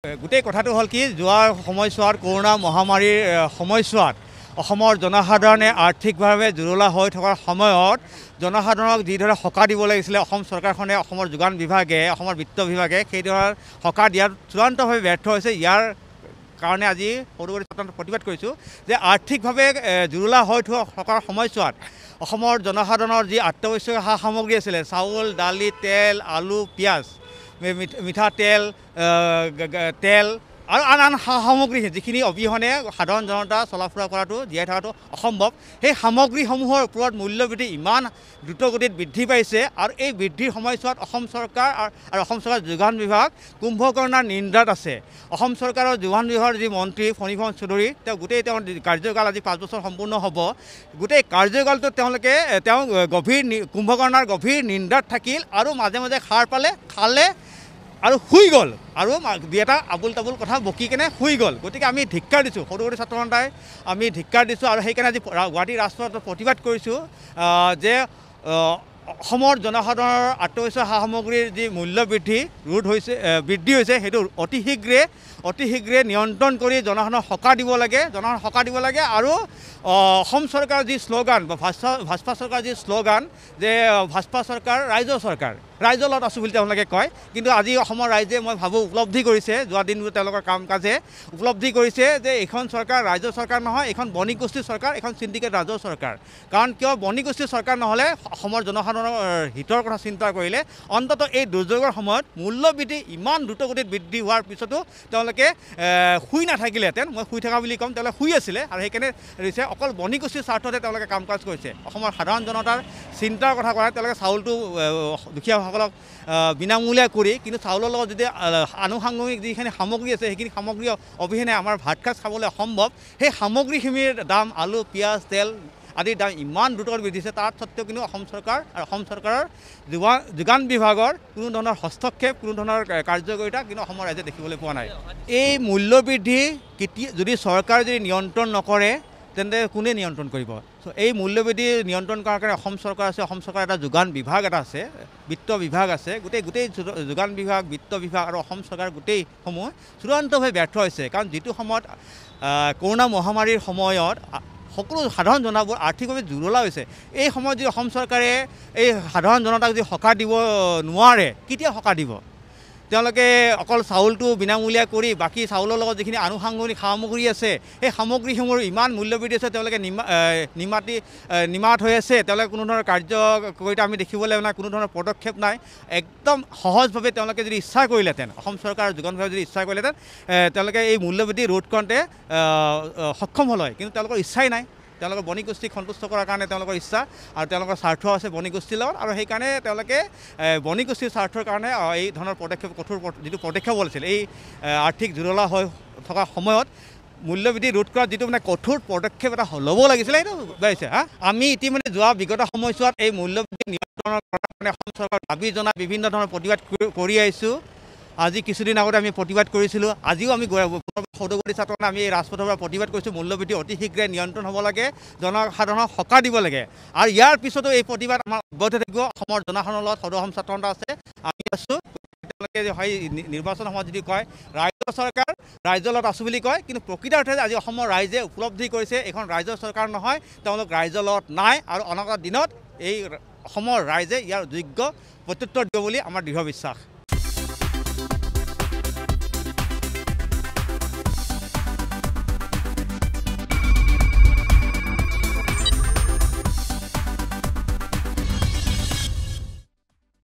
গোটেই কথাটো হ'ল কি যোৱা সময়ছোৱাত কৰোনা মহামাৰীৰ সময়ছোৱাত অসমৰ জনসাধাৰণে আৰ্থিকভাৱে জুৰুলা হৈ থকাৰ সময়ত জনসাধাৰণক যিদৰে সকাহ দিব লাগিছিলে অসম চৰকাৰখনে অসমৰ যোগান বিভাগে অসমৰ বিত্ত বিভাগে সেইদৰে সকাহ দিয়াত চূড়ান্তভাৱে ব্যৰ্থ হৈছে। ইয়াৰ কাৰণে আজি সৰুগুৰি ছাত্ৰক প্ৰতিবাদ কৰিছোঁ যে আৰ্থিকভাৱে জুৰুলা হৈ থকাৰ সময়ছোৱাত অসমৰ জনসাধাৰণৰ যি অত্যাৱশ্যকীয় সা সামগ্ৰী আছিলে চাউল দালি তেল আলু পিঁয়াজ মিঠাতেল তেল আৰু আন সা সামগ্ৰী যিখিনি অবিহনে সাধাৰণ জনতা চলাফুৰা কৰাটো জীয়াই থকাটো অসম্ভৱ। সেই সামগ্ৰীসমূহৰ ওপৰত মূল্যবৃদ্ধি ইমান দ্ৰুতগতিত বৃদ্ধি পাইছে আৰু এই বৃদ্ধিৰ সময়ছোৱাত অসম চৰকাৰ আৰু অসম চৰকাৰৰ যোগান বিভাগ কুম্ভকৰ্ণৰ নিন্দাত আছে। অসম চৰকাৰৰ যোগান বিভাগৰ যি মন্ত্ৰী ফণীভূষণ চৌধুৰী তেওঁ গোটেই তেওঁৰ কাৰ্যকাল আজি 5 বছৰ সম্পূৰ্ণ হ'ব। গোটেই কাৰ্যকালটোত তেওঁ গভীৰ কুম্ভকৰ্ণৰ গভীৰ নিন্দাত থাকিল আৰু মাজে মাজে সাৰ পালে খালে আৰু শুই গ'ল আৰু দুই এটা আবুল তাবুল কথা বকি কেনে শুই গ'ল। গতিকে আমি ধিক্কাৰ দিছোঁ, সৰুগুৰি ছাত্ৰ সন্থাই আমি ধিক্কাৰ দিছোঁ আৰু সেইকাৰণে আজি গুৱাহাটী ৰাজপথত প্ৰতিবাদ কৰিছোঁ যে অসমৰ জনসাধাৰণৰ অত্যাৱশ্যকীয় সা সামগ্ৰীৰ যি মূল্য বৃদ্ধি হৈছে সেইটো অতি শীঘ্ৰে নিয়ন্ত্ৰণ কৰি জনসাধাৰণক সকাহ দিব লাগে আৰু অসম চৰকাৰৰ যি শ্লোগান বা ভাজপা চৰকাৰৰ যি শ্লোগান যে ভাজপা চৰকাৰ ৰাইজৰ লগত আছোঁ বুলি তেওঁলোকে কয়, কিন্তু আজি অসমৰ ৰাইজে মই ভাবোঁ উপলব্ধি কৰিছে, যোৱা দিনবোৰ তেওঁলোকৰ কাম কাজে উপলব্ধি কৰিছে যে এইখন চৰকাৰ ৰাইজৰ চৰকাৰ নহয়, এইখন বণিক গোষ্ঠীৰ চৰকাৰ, এইখন চিণ্ডিকেট ৰাজৰ চৰকাৰ। কাৰণ কিয় বণিক গোষ্ঠীৰ চৰকাৰ নহ'লে অসমৰ জনসাধাৰণৰ হিতৰ কথা চিন্তা কৰিলে অন্ততঃ এই দুৰ্যোগৰ সময়ত মূল্যবৃদ্ধি ইমান দ্ৰুতগতিত বৃদ্ধি হোৱাৰ পিছতো তেওঁলোকে শুই নাথাকিলেহেঁতেন। মই শুই থকা বুলি ক'ম, তেওঁলোকে শুই আছিলে আৰু সেইকাৰণে দিছে অকল বণিক গোষ্ঠীৰ স্বাৰ্থতে তেওঁলোকে কাম কাজ কৰিছে। অসমৰ সাধাৰণ জনতাৰ চিন্তাৰ কথা কয়, তেওঁলোকে চাউলটো দুখীয়াসকলক বিনামূলীয়া কৰি, কিন্তু চাউলৰ লগত যদি আনুষাংগিক যিখিনি সামগ্ৰী আছে সেইখিনি সামগ্ৰী অবিহনে আমাৰ ভাত সাজ খাবলৈ অসম্ভৱ। সেই সামগ্ৰীখিনিৰ দাম আলু পিঁয়াজ তেল আদিৰ দাম ইমান দ্ৰুতগতিত বৃদ্ধিছে, তাৰ স্বত্বেও কিন্তু অসম চৰকাৰ আৰু অসম চৰকাৰৰ যোগান বিভাগৰ কোনো ধৰণৰ হস্তক্ষেপ কোনো ধৰণৰ কাৰ্যকাৰিতা কিন্তু অসমৰ ৰাইজে দেখিবলৈ পোৱা নাই। এই মূল্যবৃদ্ধি যদি চৰকাৰে যদি নিয়ন্ত্ৰণ নকৰে তেন্তে কোনে নিয়ন্ত্ৰণ কৰিব? এই মূল্যবৃদ্ধি নিয়ন্ত্ৰণ কৰাৰ কাৰণে অসম চৰকাৰ আছে, অসম চৰকাৰৰ এটা যোগান বিভাগ এটা আছে, বিত্ত বিভাগ আছে। গোটেই যোগান বিভাগ বিত্ত বিভাগ আৰু অসম চৰকাৰ গোটেইসমূহ চূড়ান্তভাৱে ব্যৰ্থ হৈছে। কাৰণ যিটো সময়ত কৰোনা মহামাৰীৰ সময়ত সকলো সাধাৰণ জনতাবোৰ আৰ্থিকভাৱে জুৰুলা হৈছে, এই সময়ত যদি অসম চৰকাৰে এই সাধাৰণ জনতাক যদি সকাহ দিব নোৱাৰে, কেতিয়া সকাহ দিব? তেওঁলোকে অকল চাউলটো বিনামূলীয়া কৰি বাকী চাউলৰ লগত যিখিনি আনুষাংগিক সামগ্ৰী আছে সেই সামগ্ৰীসমূহৰ ইমান মূল্যবৃদ্ধি আছে, তেওঁলোকে নিমাত হৈ আছে। তেওঁলোকে কোনো ধৰণৰ কাৰ্যকাৰিতা আমি দেখিবলৈ নাই, কোনো ধৰণৰ পদক্ষেপ নাই। একদম সহজভাৱে তেওঁলোকে যদি ইচ্ছা কৰিলেহেঁতেন, অসম চৰকাৰৰ যোগান বিভাগে যদি ইচ্ছা কৰিলেহেঁতেন, তেওঁলোকে এই মূল্যবৃদ্ধি ৰোধ কৰোঁতে সক্ষম হ'ল হয়, কিন্তু তেওঁলোকৰ ইচ্ছাই নাই। তেওঁলোকৰ বণিক গোষ্ঠীক সন্তুষ্ট কৰাৰ কাৰণে তেওঁলোকৰ ইচ্ছা আৰু তেওঁলোকৰ স্বাৰ্থ আছে বণিক গোষ্ঠীৰ লগত, আৰু সেইকাৰণে তেওঁলোকে বণিক গোষ্ঠীৰ স্বাৰ্থৰ কাৰণে এই ধৰণৰ পদক্ষেপ কঠোৰ যিটো পদক্ষেপ লৈছিল এই আৰ্থিক জুৰুলা হৈ থকা সময়ত মূল্যবৃদ্ধি ৰোধ কৰাৰ যিটো কঠোৰ পদক্ষেপ এটা ল'ব লাগিছিলে সেইটো বাঢ়িছে। আমি ইতিমধ্যে যোৱা বিগত সময়ছোৱাত এই মূল্যবৃদ্ধি নিয়ন্ত্ৰণৰ কাৰণে অসম চৰকাৰক দাবী জনাই বিভিন্ন ধৰণৰ প্ৰতিবাদ কৰি আহিছোঁ। আজি কিছুদিন আগতে আমি প্ৰতিবাদ কৰিছিলোঁ, আজিও আমি সৰুগুৰি ছাত্ৰ আমি এই ৰাজপথৰ পৰা প্ৰতিবাদ কৰিছোঁ। মূল্যবৃদ্ধি অতি শীঘ্ৰে নিয়ন্ত্ৰণ হ'ব লাগে, জনসাধাৰণক সকাহ দিব লাগে, আৰু ইয়াৰ পিছতো এই প্ৰতিবাদ আমাৰ অব্যাহত থাকিব। অসমৰ জনসাধাৰণৰ লগত সদৌ অসম ছাত্ৰ সন্থা আছে, আমি আছোঁ। তেওঁলোকে হয় নিৰ্বাচন সময়ত যদি কয় ৰাইজৰ চৰকাৰ ৰাইজৰ লগত আছোঁ বুলি কয়, কিন্তু প্ৰকৃতাৰ্থে আজি অসমৰ ৰাইজে উপলব্ধি কৰিছে এইখন ৰাইজৰ চৰকাৰ নহয়, তেওঁলোক ৰাইজৰ লগত নাই, আৰু অনাগত দিনত এই অসমৰ ৰাইজে ইয়াৰ যোগ্য প্ৰত্যুত্তৰ দিব বুলি আমাৰ দৃঢ় বিশ্বাস।